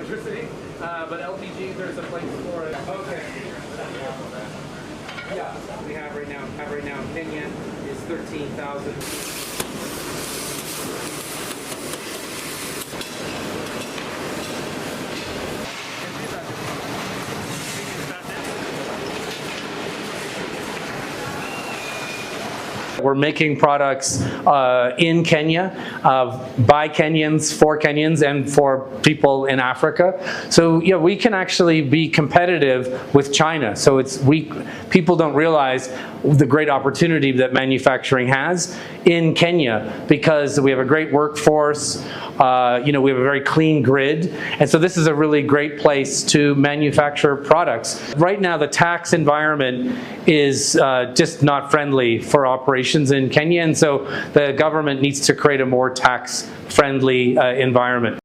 electricity, but LPG, there's a place for it. Okay. Yeah, we have right now in Kenya is 13,000. We're making products in Kenya, by Kenyans, for Kenyans, and for people in Africa. So yeah, we can actually be competitive with China. So people don't realize the great opportunity that manufacturing has in Kenya because we have a great workforce. We have a very clean grid, and so this is a really great place to manufacture products. Right now, the tax environment is just not friendly for operations in Kenya, and so the government needs to create a more tax-friendly environment.